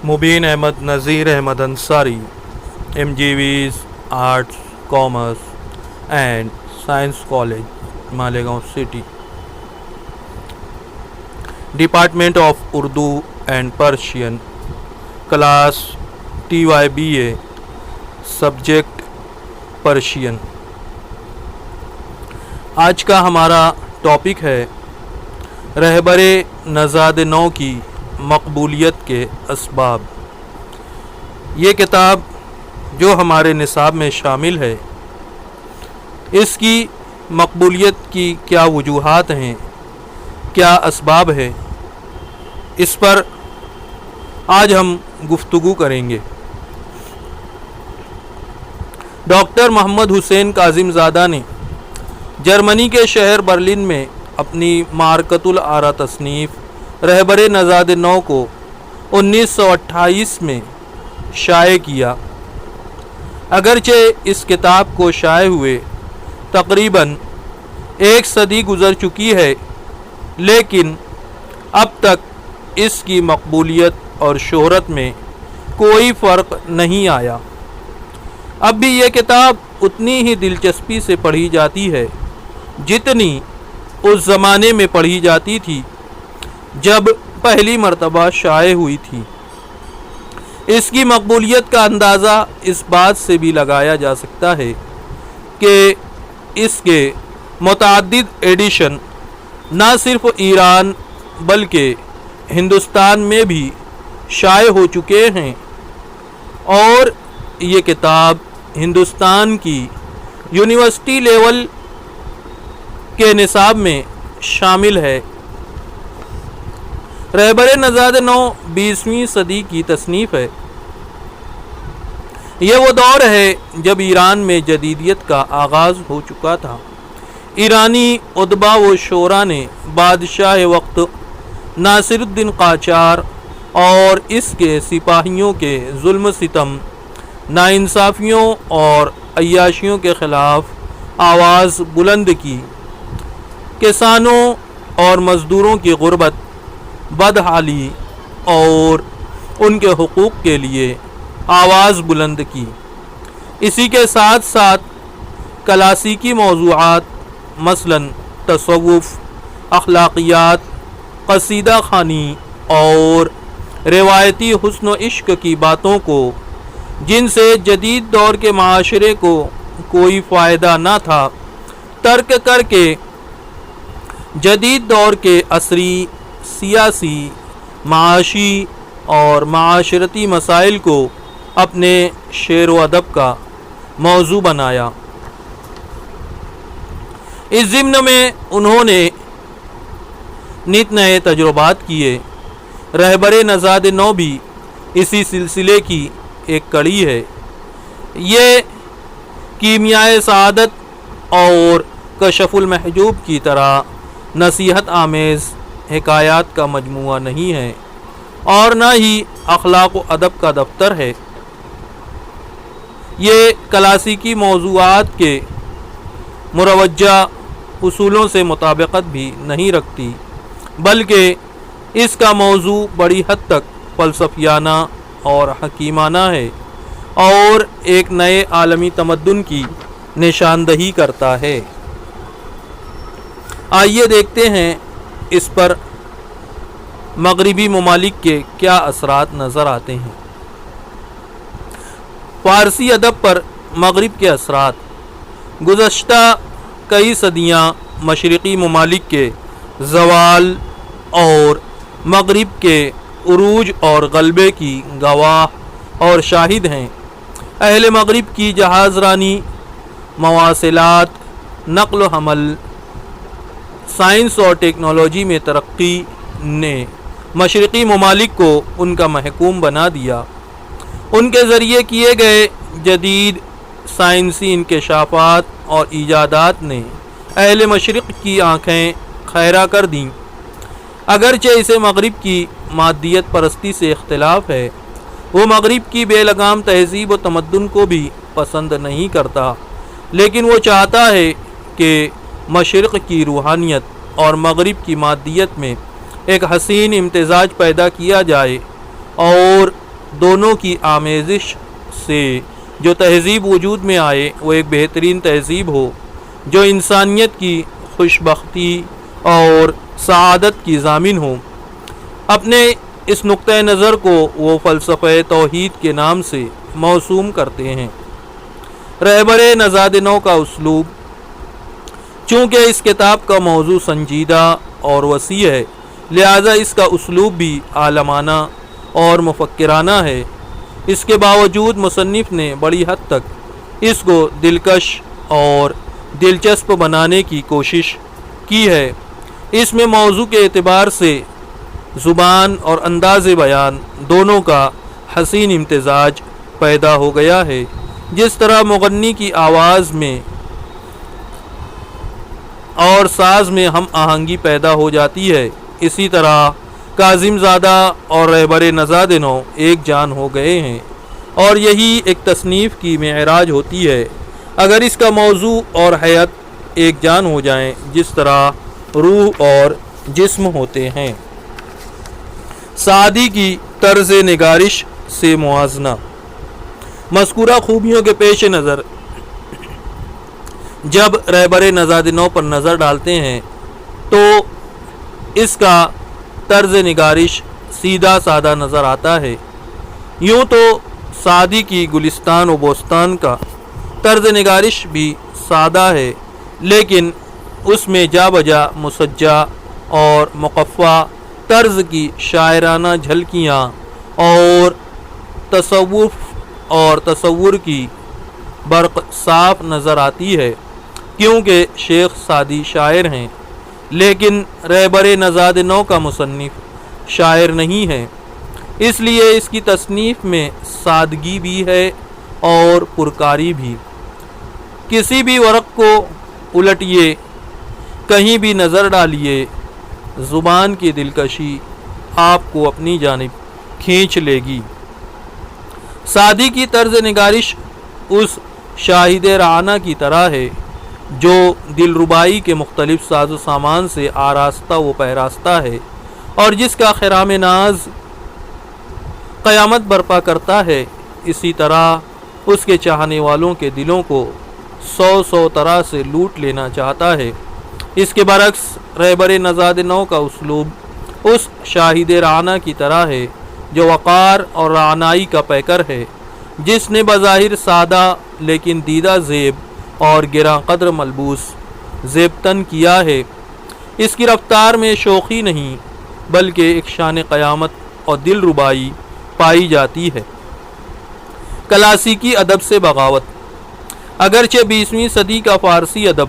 Mubeen Ahmed Nazir Ahmed Ansari MGVs arts commerce and science college Malegaon city department of Urdu and Persian class TYBA subject Persian. آج کا ہمارا topic ہے رہبر نژاد نو کی مقبولیت کے اسباب۔ یہ کتاب جو ہمارے نصاب میں شامل ہے، اس کی مقبولیت کی کیا وجوہات ہیں، کیا اسباب ہے، اس پر آج ہم گفتگو کریں گے۔ ڈاکٹر محمد حسین کاظم زادہ نے جرمنی کے شہر برلن میں اپنی معرکۃ الآراء تصنیف رہبر نژاد نو کو 1928 میں شائع کیا۔ اگرچہ اس کتاب کو شائع ہوئے تقریباً 1 صدی گزر چکی ہے، لیکن اب تک اس کی مقبولیت اور شہرت میں کوئی فرق نہیں آیا۔ اب بھی یہ کتاب اتنی ہی دلچسپی سے پڑھی جاتی ہے جتنی اس زمانے میں پڑھی جاتی تھی جب پہلی مرتبہ شائع ہوئی تھی۔ اس کی مقبولیت کا اندازہ اس بات سے بھی لگایا جا سکتا ہے کہ اس کے متعدد ایڈیشن نہ صرف ایران بلکہ ہندوستان میں بھی شائع ہو چکے ہیں، اور یہ کتاب ہندوستان کی یونیورسٹی لیول کے نصاب میں شامل ہے۔ رہبر نژاد نو 20ویں صدی کی تصنیف ہے۔ یہ وہ دور ہے جب ایران میں جدیدیت کا آغاز ہو چکا تھا۔ ایرانی ادبا و شعراء نے بادشاہ وقت ناصر الدین قاجار اور اس کے سپاہیوں کے ظلم ستم، ناانصافیوں اور عیاشیوں کے خلاف آواز بلند کی۔ کسانوں اور مزدوروں کی غربت، بدحالی اور ان کے حقوق کے لیے آواز بلند کی۔ اسی کے ساتھ ساتھ کلاسیکی موضوعات مثلاً تصوف، اخلاقیات، قصیدہ خوانی اور روایتی حسن و عشق کی باتوں کو، جن سے جدید دور کے معاشرے کو کوئی فائدہ نہ تھا، ترک کر کے جدید دور کے عصری سیاسی، معاشی اور معاشرتی مسائل کو اپنے شعر و ادب کا موضوع بنایا۔ اس ضمن میں انہوں نے نت نئے تجربات کیے۔ رہبر نژاد نو بھی اسی سلسلے کی ایک کڑی ہے۔ یہ کیمیائے سعادت اور کشف المحجوب کی طرح نصیحت آمیز حکایات کا مجموعہ نہیں ہے، اور نہ ہی اخلاق و ادب کا دفتر ہے۔ یہ کلاسیکی موضوعات کے مروجہ اصولوں سے مطابقت بھی نہیں رکھتی، بلکہ اس کا موضوع بڑی حد تک فلسفیانہ اور حکیمانہ ہے، اور ایک نئے عالمی تمدن کی نشاندہی کرتا ہے۔ آئیے دیکھتے ہیں اس پر مغربی ممالک کے کیا اثرات نظر آتے ہیں۔ فارسی ادب پر مغرب کے اثرات۔ گزشتہ کئی صدیاں مشرقی ممالک کے زوال اور مغرب کے عروج اور غلبے کی گواہ اور شاہد ہیں۔ اہل مغرب کی جہاز رانی، مواصلات، نقل و حمل، سائنس اور ٹیکنالوجی میں ترقی نے مشرقی ممالک کو ان کا محکوم بنا دیا۔ ان کے ذریعے کیے گئے جدید سائنسی انکشافات اور ایجادات نے اہل مشرق کی آنکھیں خیرہ کر دیں۔ اگرچہ اسے مغرب کی مادیت پرستی سے اختلاف ہے، وہ مغرب کی بے لگام تہذیب و تمدن کو بھی پسند نہیں کرتا، لیکن وہ چاہتا ہے کہ مشرق کی روحانیت اور مغرب کی مادیت میں ایک حسین امتزاج پیدا کیا جائے، اور دونوں کی آمیزش سے جو تہذیب وجود میں آئے وہ ایک بہترین تہذیب ہو جو انسانیت کی خوشبختی اور سعادت کی ضامن ہو۔ اپنے اس نقطۂ نظر کو وہ فلسفہ توحید کے نام سے موسوم کرتے ہیں۔ رہبر نژاد نو کا اسلوب، چونکہ اس کتاب کا موضوع سنجیدہ اور وسیع ہے لہذا اس کا اسلوب بھی عالمانہ اور مفکرانہ ہے۔ اس کے باوجود مصنف نے بڑی حد تک اس کو دلکش اور دلچسپ بنانے کی کوشش کی ہے۔ اس میں موضوع کے اعتبار سے زبان اور انداز بیان دونوں کا حسین امتزاج پیدا ہو گیا ہے۔ جس طرح مغنی کی آواز میں اور ساز میں ہم آہنگی پیدا ہو جاتی ہے، اسی طرح کاظم زادہ اور رہبر نژاد نو ایک جان ہو گئے ہیں، اور یہی ایک تصنیف کی معراج ہوتی ہے اگر اس کا موضوع اور حیت ایک جان ہو جائیں جس طرح روح اور جسم ہوتے ہیں۔ سعدی کی طرز نگارش سے موازنہ۔ مذکورہ خوبیوں کے پیش نظر جب رہبر نژاد نو پر نظر ڈالتے ہیں تو اس کا طرز نگارش سیدھا سادہ نظر آتا ہے۔ یوں تو سعدی کی گلستان و بوستان کا طرز نگارش بھی سادہ ہے، لیکن اس میں جا بجا مسجع اور مقفع طرز کی شاعرانہ جھلکیاں اور تصور کی برق صاف نظر آتی ہے، کیونکہ شیخ سعدی شاعر ہیں، لیکن رہبر نژاد نو کا مصنف شاعر نہیں ہے، اس لیے اس کی تصنیف میں سادگی بھی ہے اور پرکاری بھی۔ کسی بھی ورق کو الٹیے، کہیں بھی نظر ڈالیے، زبان کی دلکشی آپ کو اپنی جانب کھینچ لے گی۔ سعدی کی طرز نگارش اس شاہد رعانہ کی طرح ہے جو دل ربائی کے مختلف ساز و سامان سے آراستہ و پیراستہ ہے اور جس کا خرام ناز قیامت برپا کرتا ہے۔ اسی طرح اس کے چاہنے والوں کے دلوں کو سو طرح سے لوٹ لینا چاہتا ہے۔ اس کے برعکس رہبر نژاد نو کا اسلوب اس شاہد رعانہ کی طرح ہے جو وقار اور رعنائی کا پیکر ہے، جس نے بظاہر سادہ لیکن دیدہ زیب اور گراں قدر ملبوس زیبتن کیا ہے۔ اس کی رفتار میں شوخی نہیں بلکہ ایک شان قیامت اور دل ربائی پائی جاتی ہے۔ کلاسیکی ادب سے بغاوت۔ اگرچہ 20ویں صدی کا فارسی ادب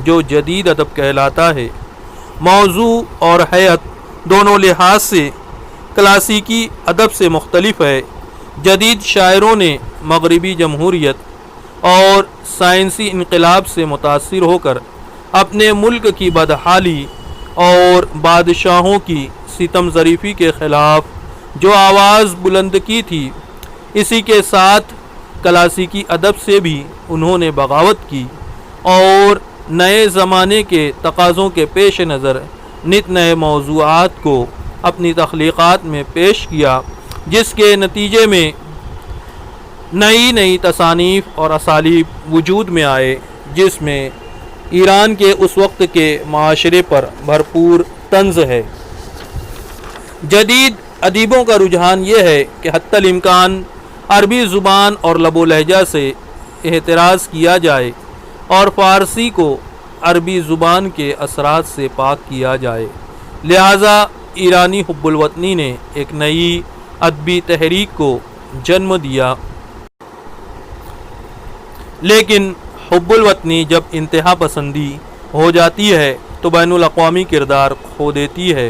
جو جدید ادب کہلاتا ہے، موضوع اور حیت دونوں لحاظ سے کلاسیکی ادب سے مختلف ہے۔ جدید شاعروں نے مغربی جمہوریت اور سائنسی انقلاب سے متاثر ہو کر اپنے ملک کی بدحالی اور بادشاہوں کی ستم ظریفی کے خلاف جو آواز بلند کی تھی، اسی کے ساتھ کلاسیکی ادب سے بھی انہوں نے بغاوت کی اور نئے زمانے کے تقاضوں کے پیش نظر نت نئے موضوعات کو اپنی تخلیقات میں پیش کیا، جس کے نتیجے میں نئی تصانیف اور اسالیب وجود میں آئے جس میں ایران کے اس وقت کے معاشرے پر بھرپور طنز ہے۔ جدید ادیبوں کا رجحان یہ ہے کہ حتی الامکان عربی زبان اور لب و لہجہ سے احتراز کیا جائے اور فارسی کو عربی زبان کے اثرات سے پاک کیا جائے، لہذا ایرانی حب الوطنی نے ایک نئی ادبی تحریک کو جنم دیا۔ لیکن حب الوطنی جب انتہا پسندی ہو جاتی ہے تو بین الاقوامی کردار کھو دیتی ہے،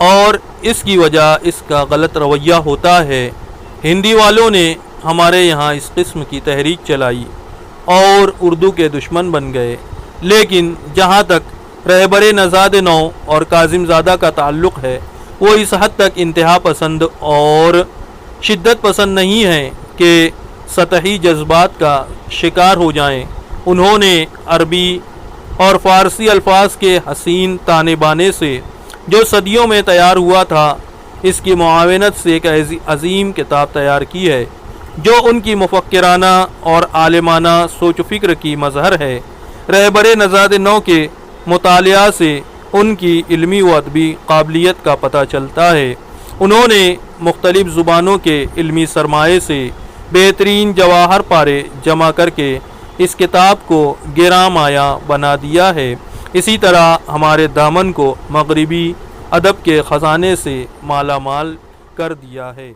اور اس کی وجہ اس کا غلط رویہ ہوتا ہے۔ ہندی والوں نے ہمارے یہاں اس قسم کی تحریک چلائی اور اردو کے دشمن بن گئے، لیکن جہاں تک رہبر نژاد نو اور کاظم زادہ کا تعلق ہے وہ اس حد تک انتہا پسند اور شدت پسند نہیں ہیں کہ سطحی جذبات کا شکار ہو جائیں۔ انہوں نے عربی اور فارسی الفاظ کے حسین تانے بانے سے جو صدیوں میں تیار ہوا تھا اس کی معاونت سے ایک عظیم کتاب تیار کی ہے جو ان کی مفکرانہ اور عالمانہ سوچ و فکر کی مظہر ہے۔ رہبر نژاد نو کے مطالعہ سے ان کی علمی و ادبی قابلیت کا پتہ چلتا ہے۔ انہوں نے مختلف زبانوں کے علمی سرمایے سے بہترین جواہر پارے جمع کر کے اس کتاب کو گراں مایہ بنا دیا ہے۔ اسی طرح ہمارے دامن کو مغربی ادب کے خزانے سے مالا مال کر دیا ہے۔